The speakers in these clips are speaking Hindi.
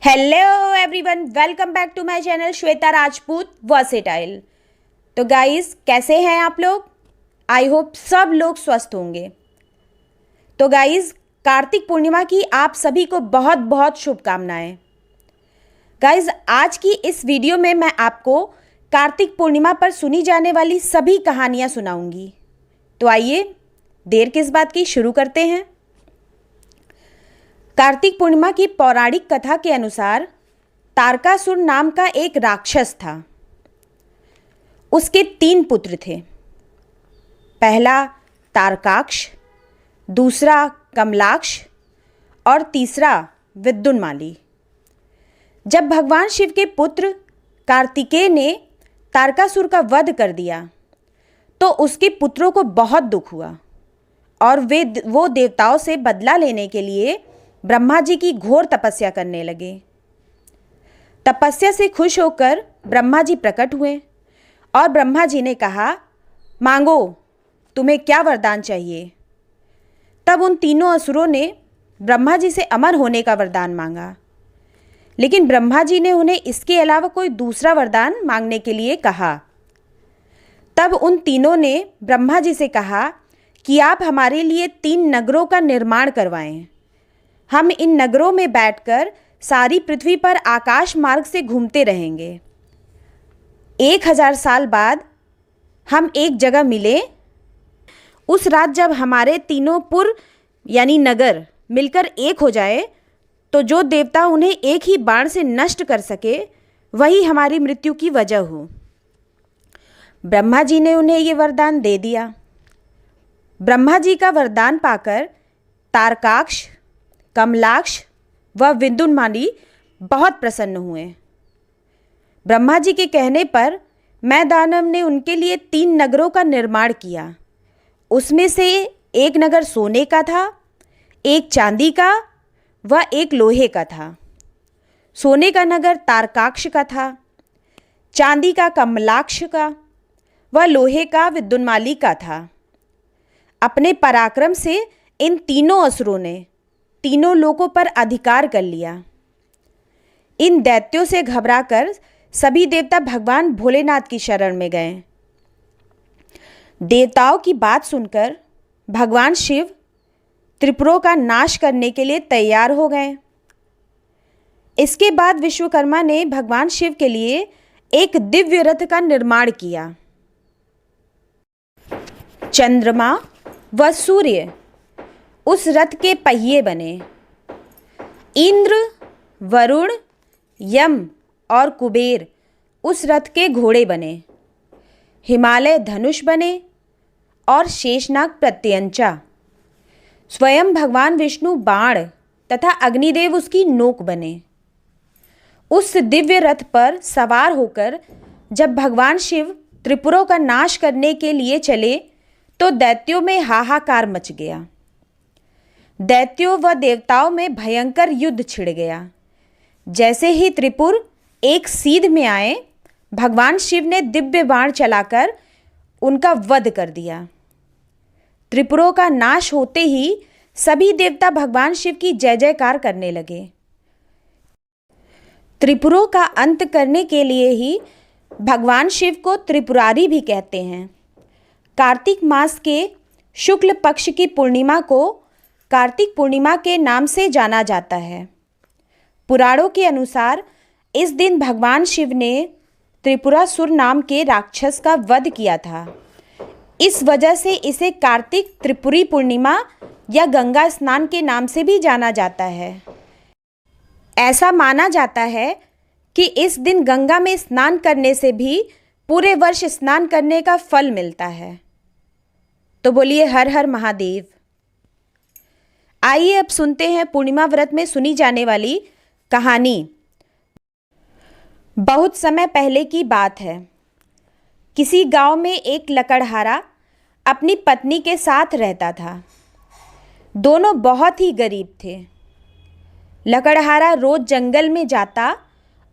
Hello everyone, welcome back to my channel Shweta Rajput versatile. तो गाइस, कैसे हैं आप लोग? आई होप सब लोग स्वस्थ होंगे। तो गाइस, कार्तिक पूर्णिमा की आप सभी को बहुत बहुत शुभकामनाएं। गाइस, आज की इस वीडियो में मैं आपको कार्तिक पूर्णिमा पर सुनी जाने वाली सभी कहानियां सुनाऊंगी। तो आइए, देर किस बात की, शुरू करते हैं। कार्तिक पूर्णिमा की पौराणिक कथा के अनुसार तारकासुर नाम का एक राक्षस था। उसके 3 पुत्र थे। पहला तारकाक्ष, दूसरा कमलाक्ष और तीसरा विद्युन्माली। जब भगवान शिव के पुत्र कार्तिकेय ने तारकासुर का वध कर दिया तो उसके पुत्रों को बहुत दुख हुआ और वो देवताओं से बदला लेने के लिए ब्रह्मा जी की घोर तपस्या करने लगे। तपस्या से खुश होकर ब्रह्मा जी प्रकट हुए और ब्रह्मा जी ने कहा, मांगो, तुम्हें क्या वरदान चाहिए। तब उन तीनों असुरों ने ब्रह्मा जी से अमर होने का वरदान मांगा, लेकिन ब्रह्मा जी ने उन्हें इसके अलावा कोई दूसरा वरदान मांगने के लिए कहा। तब उन तीनों ने ब्रह्मा जी से कहा कि आप हमारे लिए 3 नगरों का निर्माण करवाएं। हम इन नगरों में बैठकर सारी पृथ्वी पर आकाश मार्ग से घूमते रहेंगे। 1000 साल बाद हम एक जगह मिले। उस रात जब हमारे तीनों पुर यानी नगर मिलकर एक हो जाए तो जो देवता उन्हें एक ही बाण से नष्ट कर सके वही हमारी मृत्यु की वजह हो। ब्रह्मा जी ने उन्हें ये वरदान दे दिया। ब्रह्मा जी का वरदान पाकर तारकाक्ष, कमलाक्ष व विद्युन्माली बहुत प्रसन्न हुए। ब्रह्मा जी के कहने पर मैं दानव ने उनके लिए 3 नगरों का निर्माण किया। उसमें से एक नगर सोने का था, एक चांदी का व एक लोहे का था। सोने का नगर तारकाक्ष का था, चांदी का कमलाक्ष का व लोहे का विद्युन्माली का था। अपने पराक्रम से इन तीनों असुरों ने तीनों लोकों पर अधिकार कर लिया। इन दैत्यों से घबराकर सभी देवता भगवान भोलेनाथ की शरण में गए। देवताओं की बात सुनकर भगवान शिव त्रिपुरों का नाश करने के लिए तैयार हो गए। इसके बाद विश्वकर्मा ने भगवान शिव के लिए एक दिव्य रथ का निर्माण किया। चंद्रमा व सूर्य उस रथ के पहिए बने। इंद्र, वरुण, यम और कुबेर उस रथ के घोड़े बने। हिमालय धनुष बने और शेषनाग प्रत्यंचा। स्वयं भगवान विष्णु बाण तथा अग्निदेव उसकी नोक बने। उस दिव्य रथ पर सवार होकर जब भगवान शिव त्रिपुरों का नाश करने के लिए चले तो दैत्यों में हाहाकार मच गया। दैत्यों व देवताओं में भयंकर युद्ध छिड़ गया। जैसे ही त्रिपुर एक सीध में आए, भगवान शिव ने दिव्य बाण चलाकर उनका वध कर दिया। त्रिपुरों का नाश होते ही सभी देवता भगवान शिव की जय जयकार करने लगे। त्रिपुरों का अंत करने के लिए ही भगवान शिव को त्रिपुरारी भी कहते हैं। कार्तिक मास के शुक्ल पक्ष की पूर्णिमा को कार्तिक पूर्णिमा के नाम से जाना जाता है। पुराणों के अनुसार इस दिन भगवान शिव ने त्रिपुरासुर नाम के राक्षस का वध किया था। इस वजह से इसे कार्तिक त्रिपुरी पूर्णिमा या गंगा स्नान के नाम से भी जाना जाता है। ऐसा माना जाता है कि इस दिन गंगा में स्नान करने से भी पूरे वर्ष स्नान करने का फल मिलता है। तो बोलिए हर हर महादेव। आइए अब सुनते हैं पूर्णिमा व्रत में सुनी जाने वाली कहानी। बहुत समय पहले की बात है। किसी गांव में एक लकड़हारा अपनी पत्नी के साथ रहता था। दोनों बहुत ही गरीब थे। लकड़हारा रोज जंगल में जाता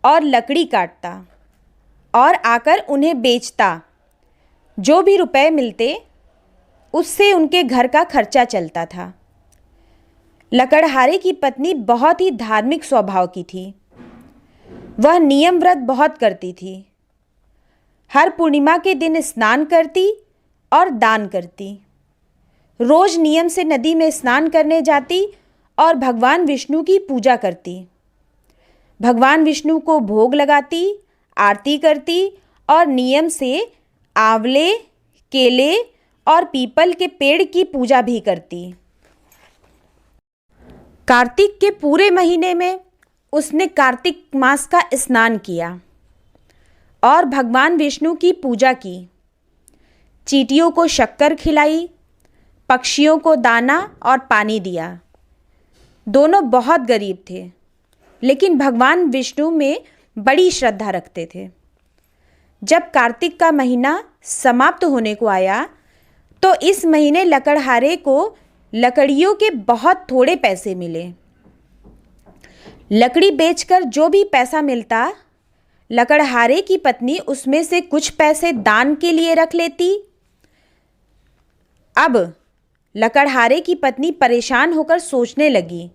और लकड़ी काटता और आकर उन्हें बेचता। जो भी रुपए मिलते उससे उनके घर का खर्चा चलता था। लकड़हारे की पत्नी बहुत ही धार्मिक स्वभाव की थी। वह नियम व्रत बहुत करती थी। हर पूर्णिमा के दिन स्नान करती और दान करती। रोज नियम से नदी में स्नान करने जाती और भगवान विष्णु की पूजा करती। भगवान विष्णु को भोग लगाती, आरती करती और नियम से आंवले, केले और पीपल के पेड़ की पूजा भी करती। कार्तिक के पूरे महीने में उसने कार्तिक मास का स्नान किया और भगवान विष्णु की पूजा की। चींटियों को शक्कर खिलाई, पक्षियों को दाना और पानी दिया। दोनों बहुत गरीब थे, लेकिन भगवान विष्णु में बड़ी श्रद्धा रखते थे। जब कार्तिक का महीना समाप्त होने को आया तो इस महीने लकड़हारे को लकड़ियों के बहुत थोड़े पैसे मिले। लकड़ी बेचकर जो भी पैसा मिलता, लकड़हारे की पत्नी उसमें से कुछ पैसे दान के लिए रख लेती। अब लकड़हारे की पत्नी परेशान होकर सोचने लगी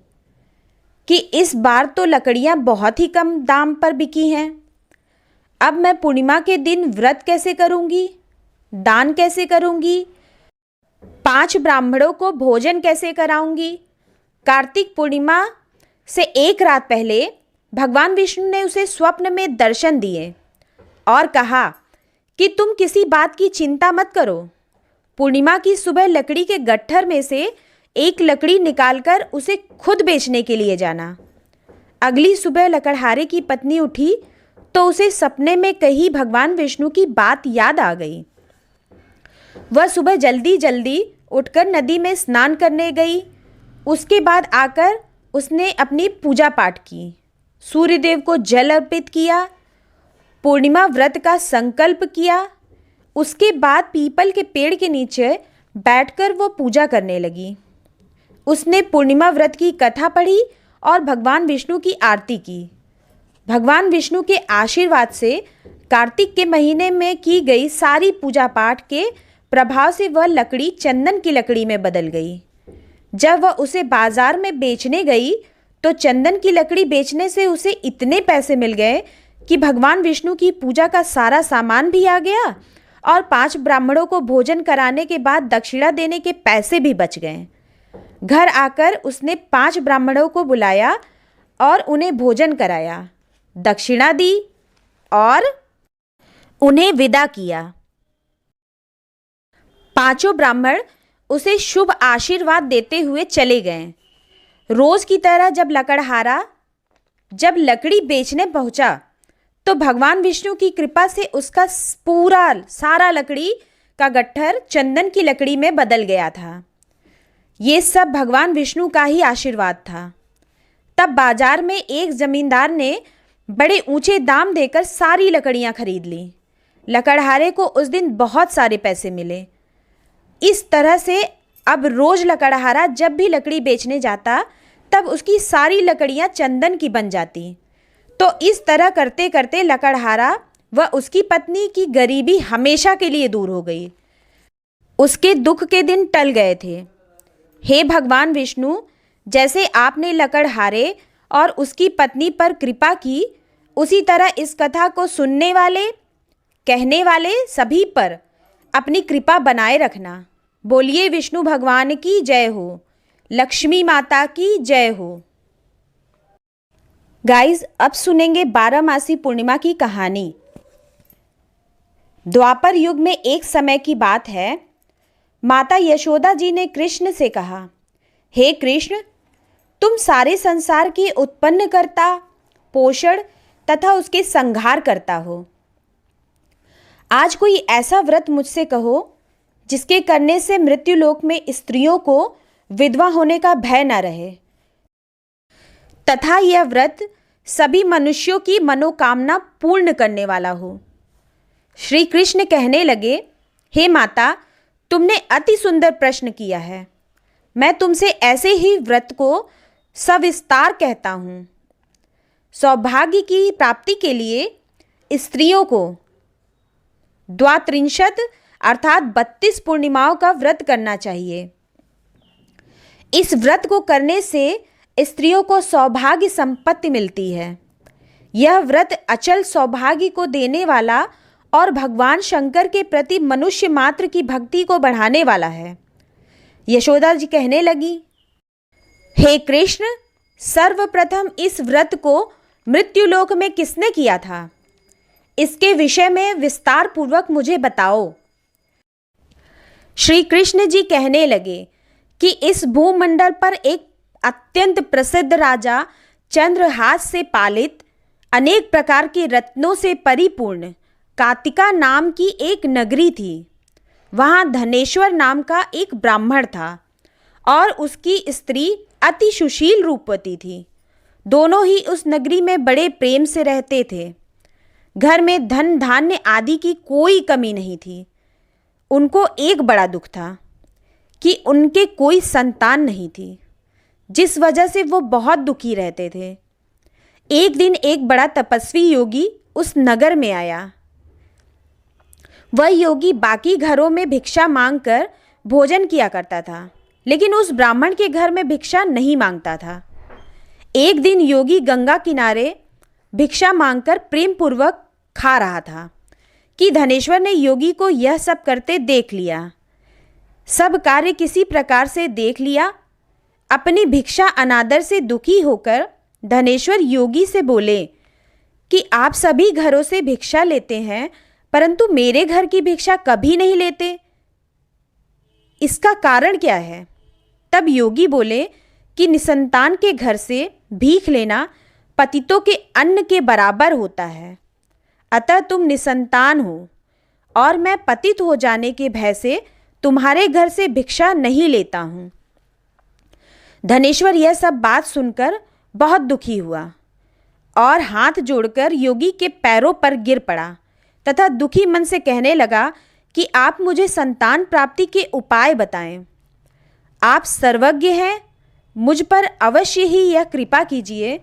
कि इस बार तो लकड़ियां बहुत ही कम दाम पर बिकी हैं। अब मैं पूर्णिमा के दिन व्रत कैसे करूंगी, दान कैसे करूंगी, 5 ब्राह्मणों को भोजन कैसे कराऊंगी। कार्तिक पूर्णिमा से एक रात पहले भगवान विष्णु ने उसे स्वप्न में दर्शन दिए और कहा कि तुम किसी बात की चिंता मत करो। पूर्णिमा की सुबह लकड़ी के गट्ठर में से एक लकड़ी निकालकर उसे खुद बेचने के लिए जाना। अगली सुबह लकड़हारे की पत्नी उठी तो उसे सपने में कही भगवान विष्णु की बात याद आ गई। वह सुबह जल्दी जल्दी उठकर नदी में स्नान करने गई। उसके बाद आकर उसने अपनी पूजा पाठ की, सूर्यदेव को जल अर्पित किया, पूर्णिमा व्रत का संकल्प किया। उसके बाद पीपल के पेड़ के नीचे बैठकर वो पूजा करने लगी। उसने पूर्णिमा व्रत की कथा पढ़ी और भगवान विष्णु की आरती की। भगवान विष्णु के आशीर्वाद से कार्तिक के महीने में की गई सारी पूजा पाठ के प्रभाव से वह लकड़ी चंदन की लकड़ी में बदल गई। जब वह उसे बाजार में बेचने गई तो चंदन की लकड़ी बेचने से उसे इतने पैसे मिल गए कि भगवान विष्णु की पूजा का सारा सामान भी आ गया और 5 ब्राह्मणों को भोजन कराने के बाद दक्षिणा देने के पैसे भी बच गए। घर आकर उसने 5 ब्राह्मणों को बुलाया और उन्हें भोजन कराया, दक्षिणा दी और उन्हें विदा किया। 5 ब्राह्मण उसे शुभ आशीर्वाद देते हुए चले गए। रोज की तरह जब लकड़हारा जब लकड़ी बेचने पहुंचा तो भगवान विष्णु की कृपा से उसका सारा लकड़ी का गट्ठर चंदन की लकड़ी में बदल गया था। ये सब भगवान विष्णु का ही आशीर्वाद था। तब बाजार में एक जमींदार ने बड़े ऊंचे दाम देकर सारी लकड़ियां खरीद ली। लकड़हारे को उस दिन बहुत सारे पैसे मिले। इस तरह से अब रोज लकड़हारा जब भी लकड़ी बेचने जाता तब उसकी सारी लकड़ियां चंदन की बन जाती। तो इस तरह करते करते लकड़हारा व उसकी पत्नी की गरीबी हमेशा के लिए दूर हो गई। उसके दुख के दिन टल गए थे। हे भगवान विष्णु, जैसे आपने लकड़हारे और उसकी पत्नी पर कृपा की, उसी तरह इस कथा को सुनने वाले, कहने वाले सभी पर अपनी कृपा बनाए रखना। बोलिए विष्णु भगवान की जय हो, लक्ष्मी माता की जय हो। गाइस, अब सुनेंगे 12 मासी पूर्णिमा की कहानी। द्वापर युग में एक समय की बात है। माता यशोदा जी ने कृष्ण से कहा, हे कृष्ण, तुम सारे संसार की उत्पन्न करता, पोषण तथा उसके संहार करता हो। आज कोई ऐसा व्रत मुझसे कहो जिसके करने से मृत्युलोक में स्त्रियों को विधवा होने का भय न रहे, तथा यह व्रत सभी मनुष्यों की मनोकामना पूर्ण करने वाला हो। श्री कृष्ण कहने लगे, हे माता, तुमने अति सुंदर प्रश्न किया है। मैं तुमसे ऐसे ही व्रत को सविस्तार कहता हूँ। सौभाग्य की प्राप्ति के लिए स्त्रियों को द्वात्रिंशत अर्थात 32 पूर्णिमाओं का व्रत करना चाहिए। इस व्रत को करने से स्त्रियों को सौभाग्य संपत्ति मिलती है। यह व्रत अचल सौभाग्य को देने वाला और भगवान शंकर के प्रति मनुष्य मात्र की भक्ति को बढ़ाने वाला है। यशोदा जी कहने लगी, हे कृष्ण, सर्वप्रथम इस व्रत को मृत्युलोक में किसने किया था? इसके विषय में विस्तार पूर्वक मुझे बताओ। श्री कृष्ण जी कहने लगे कि इस भूमंडल पर एक अत्यंत प्रसिद्ध राजा चंद्रहास से पालित अनेक प्रकार के रत्नों से परिपूर्ण कातिका नाम की एक नगरी थी। वहाँ धनेश्वर नाम का एक ब्राह्मण था और उसकी स्त्री अति सुशील रूपवती थी। दोनों ही उस नगरी में बड़े प्रेम से रहते थे। घर में धन धान्य आदि की कोई कमी नहीं थी। उनको एक बड़ा दुख था कि उनके कोई संतान नहीं थी, जिस वजह से वो बहुत दुखी रहते थे। एक दिन एक बड़ा तपस्वी योगी उस नगर में आया। वह योगी बाकी घरों में भिक्षा मांगकर भोजन किया करता था, लेकिन उस ब्राह्मण के घर में भिक्षा नहीं मांगता था। एक दिन योगी गंगा किनारे भिक्षा मांगकर प्रेम पूर्वक खा रहा था कि धनेश्वर ने योगी को यह सब करते देख लिया। सब कार्य किसी प्रकार से देख लिया। अपनी भिक्षा अनादर से दुखी होकर धनेश्वर योगी से बोले कि आप सभी घरों से भिक्षा लेते हैं, परंतु मेरे घर की भिक्षा कभी नहीं लेते, इसका कारण क्या है? तब योगी बोले कि निसंतान के घर से भीख लेना पतितों के अन्न के बराबर होता है। अतः तुम निसंतान हो और मैं पतित हो जाने के भय से तुम्हारे घर से भिक्षा नहीं लेता हूँ। धनेश्वर यह सब बात सुनकर बहुत दुखी हुआ और हाथ जोड़कर योगी के पैरों पर गिर पड़ा तथा दुखी मन से कहने लगा कि आप मुझे संतान प्राप्ति के उपाय बताएं। आप सर्वज्ञ हैं, मुझ पर अवश्य ही यह कृपा कीजिए।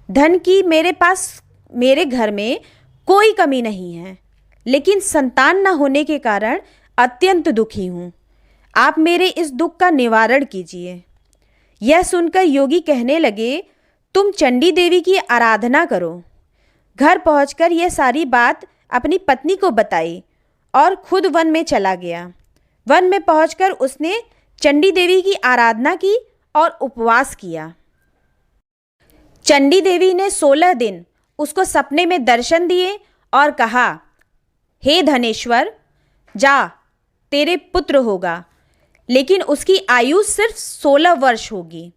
धन की मेरे घर में कोई कमी नहीं है, लेकिन संतान न होने के कारण अत्यंत दुखी हूँ। आप मेरे इस दुख का निवारण कीजिए। यह सुनकर योगी कहने लगे, तुम चंडी देवी की आराधना करो। घर पहुंचकर यह सारी बात अपनी पत्नी को बताई और खुद वन में चला गया। वन में पहुंचकर उसने चंडी देवी की आराधना की और उपवास किया। चंडी देवी ने 16 दिन उसको सपने में दर्शन दिए और कहा, हे धनेश्वर, जा, तेरे पुत्र होगा, लेकिन उसकी आयु सिर्फ 16 वर्ष होगी।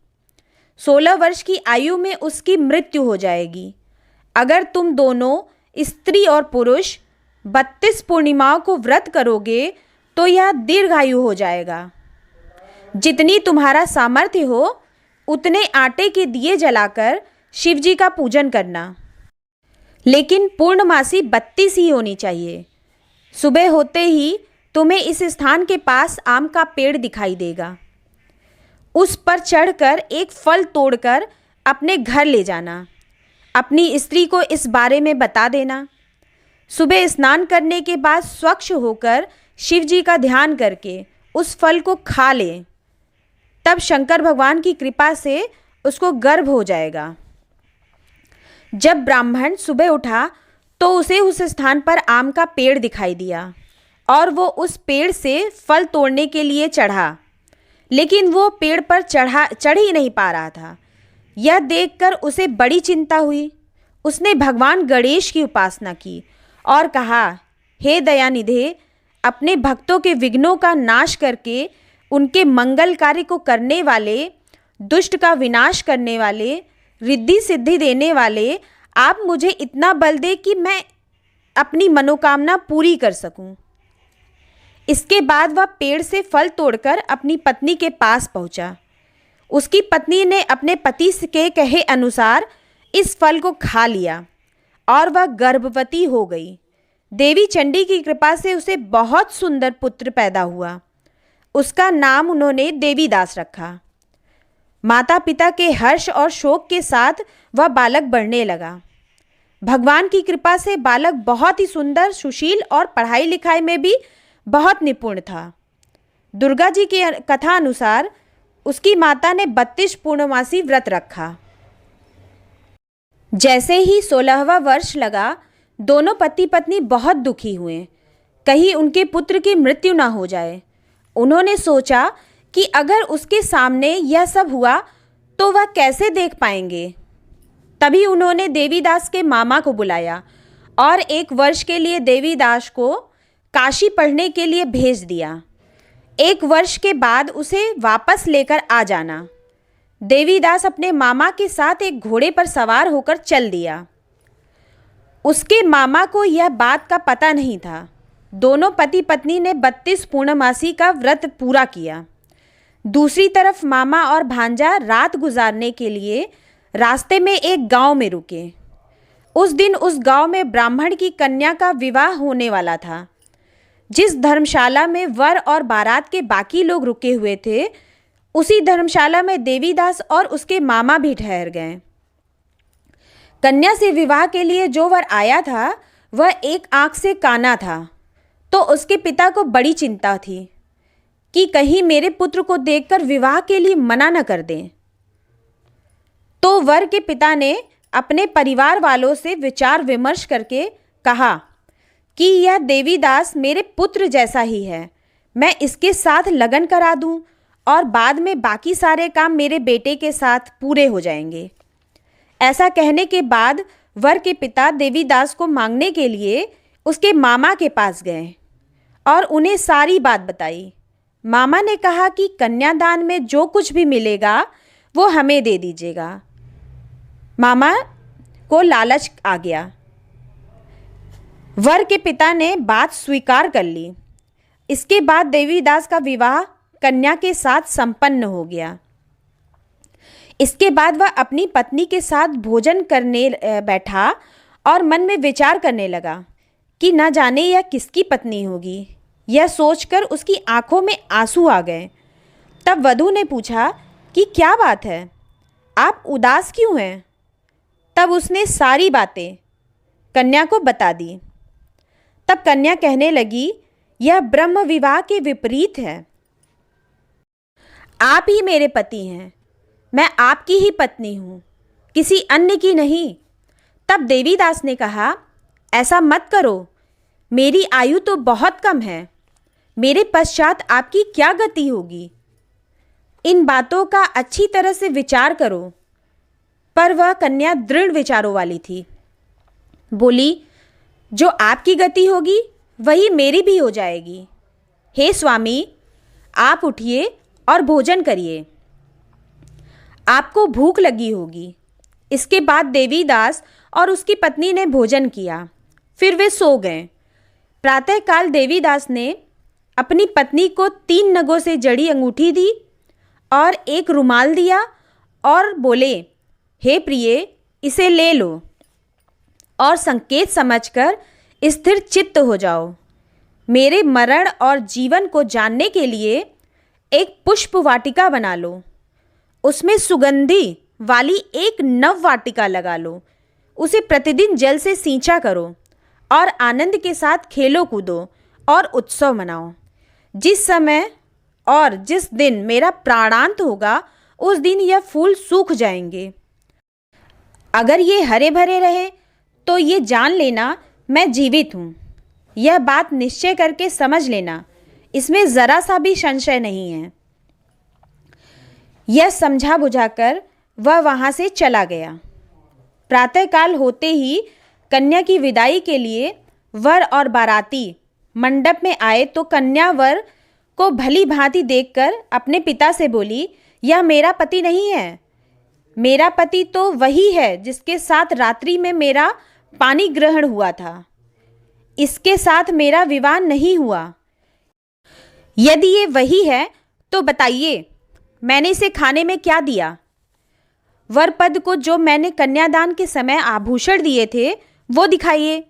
16 वर्ष की आयु में उसकी मृत्यु हो जाएगी। अगर तुम दोनों स्त्री और पुरुष 32 पूर्णिमाओं को व्रत करोगे तो यह दीर्घायु हो जाएगा। जितनी तुम्हारा सामर्थ्य हो उतने आटे के दिए जलाकर शिव जी का पूजन करना, लेकिन पूर्णमासी 32 ही होनी चाहिए। सुबह होते ही तुम्हें इस स्थान के पास आम का पेड़ दिखाई देगा। उस पर चढ़कर एक फल तोड़कर अपने घर ले जाना। अपनी स्त्री को इस बारे में बता देना। सुबह स्नान करने के बाद स्वच्छ होकर शिव जी का ध्यान करके उस फल को खा ले। तब शंकर भगवान की कृपा से उसको गर्भ हो जाएगा। जब ब्राह्मण सुबह उठा तो उसे उस स्थान पर आम का पेड़ दिखाई दिया और वो उस पेड़ से फल तोड़ने के लिए चढ़ा, लेकिन वो पेड़ पर चढ़ ही नहीं पा रहा था। यह देखकर उसे बड़ी चिंता हुई। उसने भगवान गणेश की उपासना की और कहा, हे दयानिधे, अपने भक्तों के विघ्नों का नाश करके उनके मंगल कार्य को करने वाले, दुष्ट का विनाश करने वाले, रिद्धि सिद्धि देने वाले, आप मुझे इतना बल दे कि मैं अपनी मनोकामना पूरी कर सकूं। इसके बाद वह पेड़ से फल तोड़कर अपनी पत्नी के पास पहुंचा। उसकी पत्नी ने अपने पति के कहे अनुसार इस फल को खा लिया और वह गर्भवती हो गई। देवी चंडी की कृपा से उसे बहुत सुंदर पुत्र पैदा हुआ। उसका नाम उन्होंने देवीदास रखा। माता पिता के हर्ष और शोक के साथ वह बालक बढ़ने लगा। भगवान की कृपा से बालक बहुत ही सुंदर, सुशील और पढ़ाई लिखाई में भी बहुत निपुण था। दुर्गा जी की कथा अनुसार उसकी माता ने 32 पूर्णमासी व्रत रखा। जैसे ही 16वां वर्ष लगा, दोनों पति पत्नी बहुत दुखी हुए, कहीं उनके पुत्र की मृत्यु ना हो जाए। उन्होंने सोचा कि अगर उसके सामने यह सब हुआ तो वह कैसे देख पाएंगे। तभी उन्होंने देवीदास के मामा को बुलाया और 1 वर्ष के लिए देवीदास को काशी पढ़ने के लिए भेज दिया। 1 वर्ष के बाद उसे वापस लेकर आ जाना। देवीदास अपने मामा के साथ एक घोड़े पर सवार होकर चल दिया। उसके मामा को यह बात का पता नहीं था। दोनों पति पत्नी ने 32 पूर्णमासी का व्रत पूरा किया। दूसरी तरफ मामा और भांजा रात गुजारने के लिए रास्ते में एक गांव में रुके। उस दिन उस गांव में ब्राह्मण की कन्या का विवाह होने वाला था। जिस धर्मशाला में वर और बारात के बाकी लोग रुके हुए थे, उसी धर्मशाला में देवीदास और उसके मामा भी ठहर गए। कन्या से विवाह के लिए जो वर आया था वह एक आंख से काना था, तो उसके पिता को बड़ी चिंता थी कि कहीं मेरे पुत्र को देखकर विवाह के लिए मना न कर दें। तो वर के पिता ने अपने परिवार वालों से विचार विमर्श करके कहा कि यह देवीदास मेरे पुत्र जैसा ही है, मैं इसके साथ लगन करा दूं और बाद में बाकी सारे काम मेरे बेटे के साथ पूरे हो जाएंगे। ऐसा कहने के बाद वर के पिता देवीदास को मांगने के लिए उसके मामा के पास गए और उन्हें सारी बात बताई। मामा ने कहा कि कन्यादान में जो कुछ भी मिलेगा वो हमें दे दीजिएगा। मामा को लालच आ गया। वर के पिता ने बात स्वीकार कर ली। इसके बाद देवीदास का विवाह कन्या के साथ संपन्न हो गया। इसके बाद वह अपनी पत्नी के साथ भोजन करने बैठा और मन में विचार करने लगा कि न जाने यह किसकी पत्नी होगी। यह सोचकर उसकी आंखों में आंसू आ गए। तब वधू ने पूछा कि क्या बात है, आप उदास क्यों हैं? तब उसने सारी बातें कन्या को बता दी। तब कन्या कहने लगी, यह ब्रह्म विवाह के विपरीत है। आप ही मेरे पति हैं, मैं आपकी ही पत्नी हूँ, किसी अन्य की नहीं। तब देवीदास ने कहा, ऐसा मत करो, मेरी आयु तो बहुत कम है, मेरे पश्चात आपकी क्या गति होगी। इन बातों का अच्छी तरह से विचार करो। पर वह कन्या दृढ़ विचारों वाली थी। बोली, जो आपकी गति होगी वही मेरी भी हो जाएगी। हे स्वामी, आप उठिए और भोजन करिए, आपको भूख लगी होगी। इसके बाद देवीदास और उसकी पत्नी ने भोजन किया, फिर वे सो गए। प्रातःकाल देवीदास ने अपनी पत्नी को 3 नगों से जड़ी अंगूठी दी और एक रुमाल दिया और बोले, हे प्रिय, इसे ले लो और संकेत समझकर स्थिर चित्त हो जाओ। मेरे मरण और जीवन को जानने के लिए एक पुष्प वाटिका बना लो, उसमें सुगंधी वाली एक नव वाटिका लगा लो, उसे प्रतिदिन जल से सींचा करो और आनंद के साथ खेलो कूदो और उत्सव मनाओ। जिस समय और जिस दिन मेरा प्राणांत होगा उस दिन यह फूल सूख जाएंगे। अगर ये हरे भरे रहे तो ये जान लेना मैं जीवित हूँ। यह बात निश्चय करके समझ लेना, इसमें ज़रा सा भी संशय नहीं है। यह समझा बुझाकर वह वहाँ से चला गया। प्रातःकाल होते ही कन्या की विदाई के लिए वर और बाराती मंडप में आए तो कन्या वर को भली भांति देखकर अपने पिता से बोली, यह मेरा पति नहीं है, मेरा पति तो वही है जिसके साथ रात्रि में मेरा पानी ग्रहण हुआ था, इसके साथ मेरा विवाह नहीं हुआ। यदि ये वही है तो बताइए, मैंने इसे खाने में क्या दिया? वरपद को जो मैंने कन्यादान के समय आभूषण दिए थे वो दिखाइए।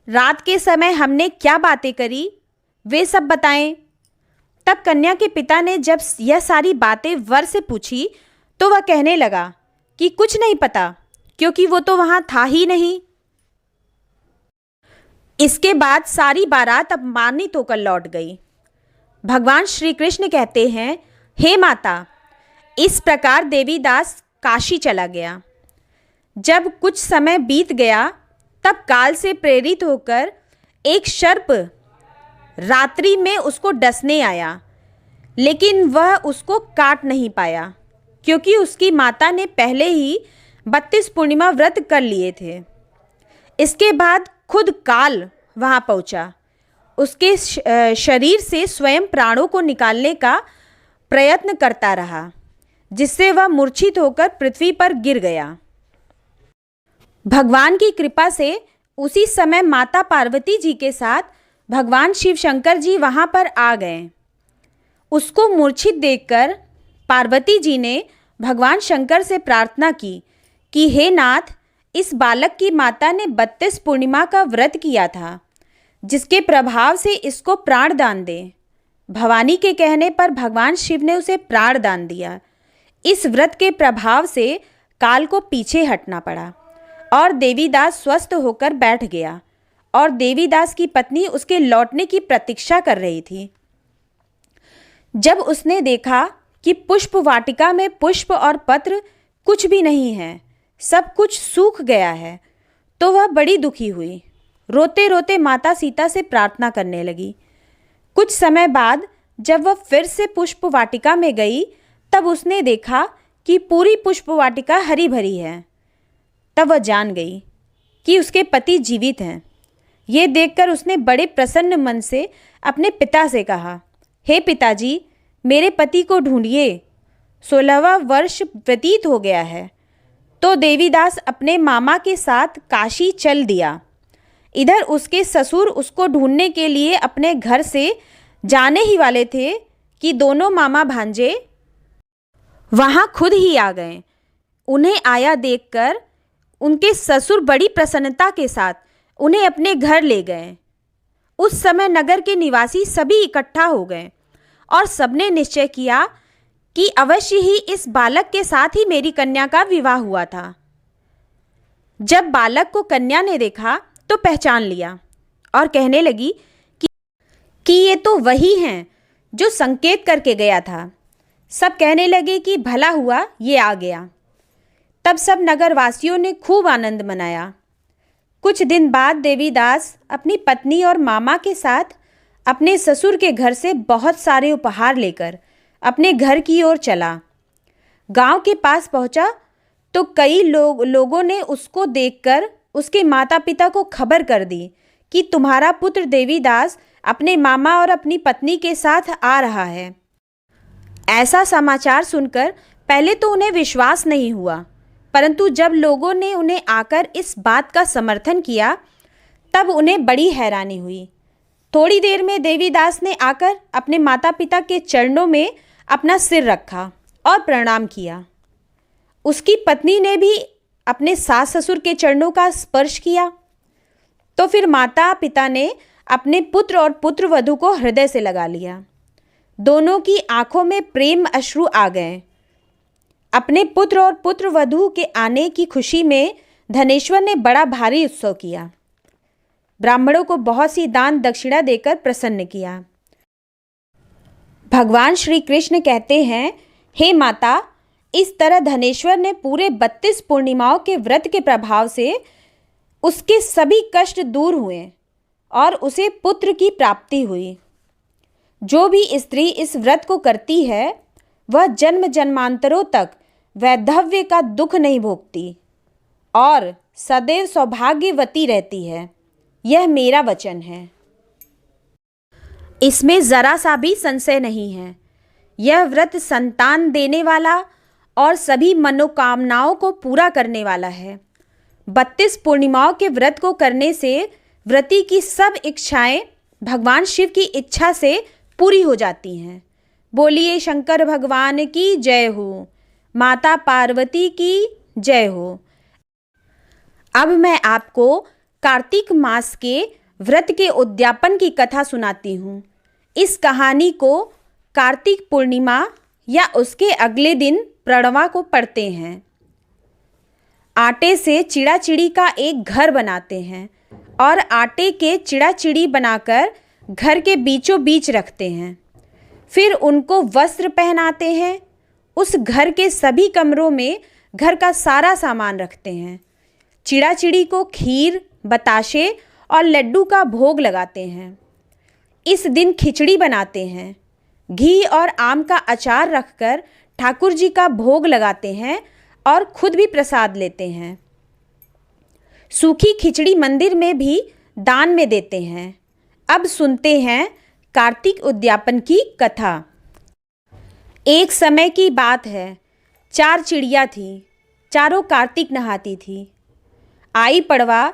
रात के समय हमने क्या बातें करी वे सब बताएं। तब कन्या के पिता ने जब यह सारी बातें वर से पूछी तो वह कहने लगा कि कुछ नहीं पता, क्योंकि वो तो वहाँ था ही नहीं। इसके बाद सारी बारात अपमानित होकर लौट गई। भगवान श्री कृष्ण कहते हैं, हे माता, इस प्रकार देवीदास काशी चला गया। जब कुछ समय बीत गया तब काल से प्रेरित होकर एक सर्प रात्रि में उसको डसने आया, लेकिन वह उसको काट नहीं पाया क्योंकि उसकी माता ने पहले ही 32 पूर्णिमा व्रत कर लिए थे। इसके बाद खुद काल वहाँ पहुँचा। उसके शरीर से स्वयं प्राणों को निकालने का प्रयत्न करता रहा, जिससे वह मूर्छित होकर पृथ्वी पर गिर गया। भगवान की कृपा से उसी समय माता पार्वती जी के साथ भगवान शिव शंकर जी वहाँ पर आ गए। उसको मूर्छित देखकर पार्वती जी ने भगवान शंकर से प्रार्थना की कि हे नाथ, इस बालक की माता ने 32 पूर्णिमा का व्रत किया था, जिसके प्रभाव से इसको प्राण दान दे। भवानी के कहने पर भगवान शिव ने उसे प्राण दान दिया। इस व्रत के प्रभाव से काल को पीछे हटना पड़ा और देवीदास स्वस्थ होकर बैठ गया और देवीदास की पत्नी उसके लौटने की प्रतीक्षा कर रही थी। जब उसने देखा कि पुष्प वाटिका में पुष्प और पत्र कुछ भी नहीं है, सब कुछ सूख गया है, तो वह बड़ी दुखी हुई। रोते रोते माता सीता से प्रार्थना करने लगी। कुछ समय बाद जब वह फिर से पुष्प वाटिका में गई, तब उसने देखा कि पूरी पुष्प वाटिका हरी भरी है। तब वह जान गई कि उसके पति जीवित हैं। ये देखकर उसने बड़े प्रसन्न मन से अपने पिता से कहा, हे पिताजी, मेरे पति को ढूंढिए। 16वां वर्ष व्यतीत हो गया है। तो देवीदास अपने मामा के साथ काशी चल दिया। इधर उसके ससुर उसको ढूंढने के लिए अपने घर से जाने ही वाले थे कि दोनों मामा भांजे वहाँ खुद ही आ गए। उन्हें आया देखकर उनके ससुर बड़ी प्रसन्नता के साथ उन्हें अपने घर ले गए। उस समय नगर के निवासी सभी इकट्ठा हो गए और सबने निश्चय किया कि अवश्य ही इस बालक के साथ ही मेरी कन्या का विवाह हुआ था। जब बालक को कन्या ने देखा तो पहचान लिया और कहने लगी कि ये तो वही हैं जो संकेत करके गया था। सब कहने लगे कि भला हुआ ये आ गया। तब सब नगरवासियों ने खूब आनंद मनाया। कुछ दिन बाद देवीदास अपनी पत्नी और मामा के साथ अपने ससुर के घर से बहुत सारे उपहार लेकर अपने घर की ओर चला। गांव के पास पहुंचा तो कई लोगों ने उसको देखकर उसके माता पिता को खबर कर दी कि तुम्हारा पुत्र देवीदास अपने मामा और अपनी पत्नी के साथ आ रहा है। ऐसा समाचार सुनकर पहले तो उन्हें विश्वास नहीं हुआ, परंतु जब लोगों ने उन्हें आकर इस बात का समर्थन किया तब उन्हें बड़ी हैरानी हुई। थोड़ी देर में देवीदास ने आकर अपने माता पिता के चरणों में अपना सिर रखा और प्रणाम किया। उसकी पत्नी ने भी अपने सास ससुर के चरणों का स्पर्श किया। तो फिर माता पिता ने अपने पुत्र और पुत्रवधू को हृदय से लगा लिया। दोनों की आंखों में प्रेम अश्रु आ गए। अपने पुत्र और पुत्रवधू के आने की खुशी में धनेश्वर ने बड़ा भारी उत्सव किया। ब्राह्मणों को बहुत सी दान दक्षिणा देकर प्रसन्न किया। भगवान श्री कृष्ण कहते हैं, हे माता, इस तरह धनेश्वर ने पूरे 32 पूर्णिमाओं के व्रत के प्रभाव से उसके सभी कष्ट दूर हुए और उसे पुत्र की प्राप्ति हुई। जो भी स्त्री इस व्रत को करती है वह जन्म जन्मांतरों तक वैधव्य का दुख नहीं भोगती और सदैव सौभाग्यवती रहती है। यह मेरा वचन है। इसमें जरा सा भी संशय नहीं है। यह व्रत संतान देने वाला और सभी मनोकामनाओं को पूरा करने वाला है। 32 पूर्णिमाओं के व्रत को करने से व्रती की सब इच्छाएं भगवान शिव की इच्छा से पूरी हो जाती हैं। बोलिए शंकर भगवान की जय हो, माता पार्वती की जय हो। अब मैं आपको कार्तिक मास के व्रत के उद्यापन की कथा सुनाती हूँ। इस कहानी को कार्तिक पूर्णिमा या उसके अगले दिन प्रणवा को पढ़ते हैं। आटे से चिड़ा चिड़ी का एक घर बनाते हैं और आटे के चिड़ा चिड़ी बनाकर घर के बीचों बीच रखते हैं। फिर उनको वस्त्र पहनाते हैं। उस घर के सभी कमरों में घर का सारा सामान रखते हैं। चिड़ा चिड़ी को खीर, बताशे और लड्डू का भोग लगाते हैं। इस दिन खिचड़ी बनाते हैं। घी और आम का अचार रखकर ठाकुर जी का भोग लगाते हैं और खुद भी प्रसाद लेते हैं। सूखी खिचड़ी मंदिर में भी दान में देते हैं। अब सुनते हैं कार्तिक उद्यापन की कथा। एक समय की बात है, 4 चिड़िया थीं। चारों कार्तिक नहाती थी। आई पड़वा,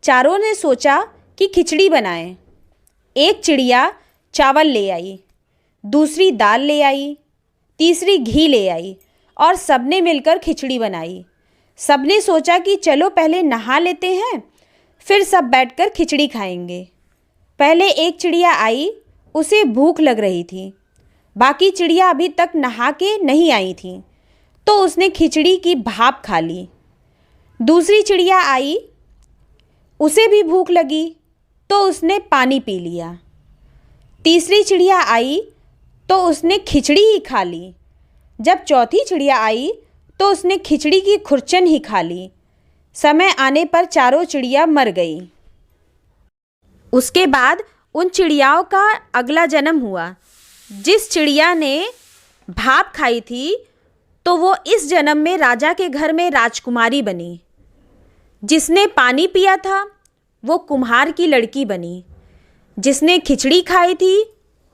चारों ने सोचा कि खिचड़ी बनाएं। एक चिड़िया चावल ले आई, दूसरी दाल ले आई, तीसरी घी ले आई और सबने मिलकर खिचड़ी बनाई। सबने सोचा कि चलो पहले नहा लेते हैं, फिर सब बैठकर खिचड़ी खाएंगे। पहले एक चिड़िया आई, उसे भूख लग रही थी। बाकी चिड़िया अभी तक नहा के नहीं आई थी, तो उसने खिचड़ी की भाप खा ली। दूसरी चिड़िया आई, उसे भी भूख लगी, तो उसने पानी पी लिया। तीसरी चिड़िया आई तो उसने खिचड़ी ही खा ली। जब चौथी चिड़िया आई तो उसने खिचड़ी की खुरचन ही खा ली। समय आने पर चारों चिड़िया मर गई। उसके बाद उन चिड़ियाओं का अगला जन्म हुआ। जिस चिड़िया ने भाप खाई थी तो वो इस जन्म में राजा के घर में राजकुमारी बनी। जिसने पानी पिया था वो कुम्हार की लड़की बनी। जिसने खिचड़ी खाई थी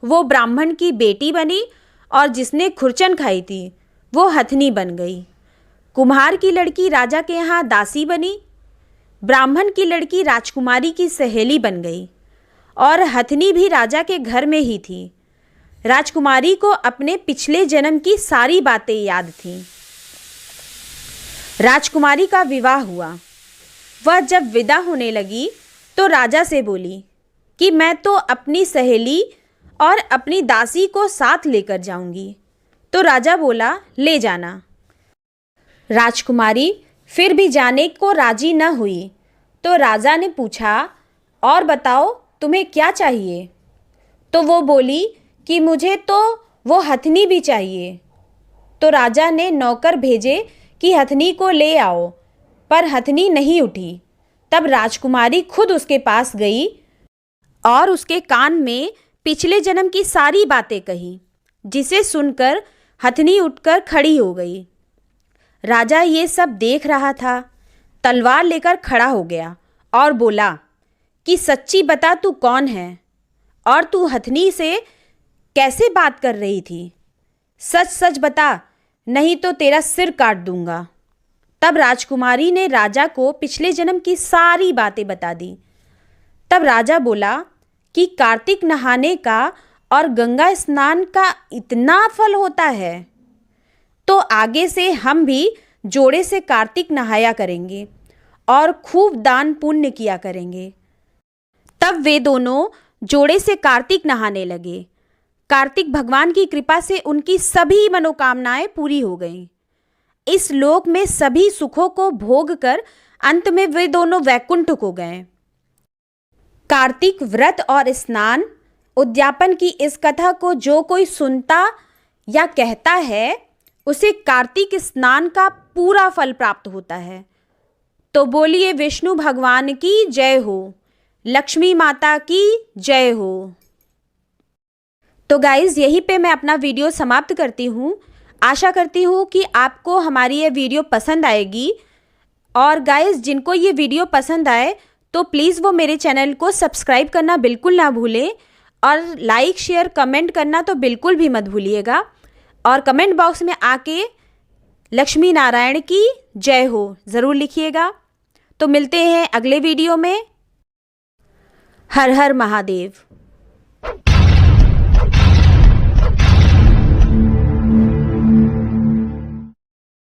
वो ब्राह्मण की बेटी बनी और जिसने खुरचन खाई थी वो हथनी बन गई। कुम्हार की लड़की राजा के यहाँ दासी बनी, ब्राह्मण की लड़की राजकुमारी की सहेली बन गई और हथनी भी राजा के घर में ही थी। राजकुमारी को अपने पिछले जन्म की सारी बातें याद थीं। राजकुमारी का विवाह हुआ। वह जब विदा होने लगी तो राजा से बोली कि मैं तो अपनी सहेली और अपनी दासी को साथ लेकर जाऊंगी। तो राजा बोला, ले जाना। राजकुमारी फिर भी जाने को राजी न हुई। तो राजा ने पूछा, और बताओ तुम्हें क्या चाहिए? तो वो बोली कि मुझे तो वो हथनी भी चाहिए। तो राजा ने नौकर भेजे कि हथनी को ले आओ, पर हथनी नहीं उठी। तब राजकुमारी खुद उसके पास गई और उसके कान में पिछले जन्म की सारी बातें कही, जिसे सुनकर हथनी उठकर खड़ी हो गई। राजा ये सब देख रहा था। तलवार लेकर खड़ा हो गया और बोला कि सच्ची बता, तू कौन है और तू हथनी से कैसे बात कर रही थी? सच सच बता, नहीं तो तेरा सिर काट दूंगा। तब राजकुमारी ने राजा को पिछले जन्म की सारी बातें बता दी। तब राजा बोला कि कार्तिक नहाने का और गंगा स्नान का इतना फल होता है, तो आगे से हम भी जोड़े से कार्तिक नहाया करेंगे और खूब दान पुण्य किया करेंगे। तब वे दोनों जोड़े से कार्तिक नहाने लगे। कार्तिक भगवान की कृपा से उनकी सभी मनोकामनाएं पूरी हो गईं। इस लोक में सभी सुखों को भोग कर अंत में वे दोनों वैकुंठ को गए। कार्तिक व्रत और स्नान उद्यापन की इस कथा को जो कोई सुनता या कहता है, उसे कार्तिक स्नान का पूरा फल प्राप्त होता है। तो बोलिए विष्णु भगवान की जय हो, लक्ष्मी माता की जय हो। तो गाइज़, यहीं पे मैं अपना वीडियो समाप्त करती हूँ। आशा करती हूँ कि आपको हमारी ये वीडियो पसंद आएगी। और गाइज़, जिनको ये वीडियो पसंद आए तो प्लीज़ वो मेरे चैनल को सब्सक्राइब करना बिल्कुल ना भूलें और लाइक शेयर कमेंट करना तो बिल्कुल भी मत भूलिएगा। और कमेंट बॉक्स में आके लक्ष्मी नारायण की जय हो ज़रूर लिखिएगा। तो मिलते हैं अगले वीडियो में। हर हर महादेव।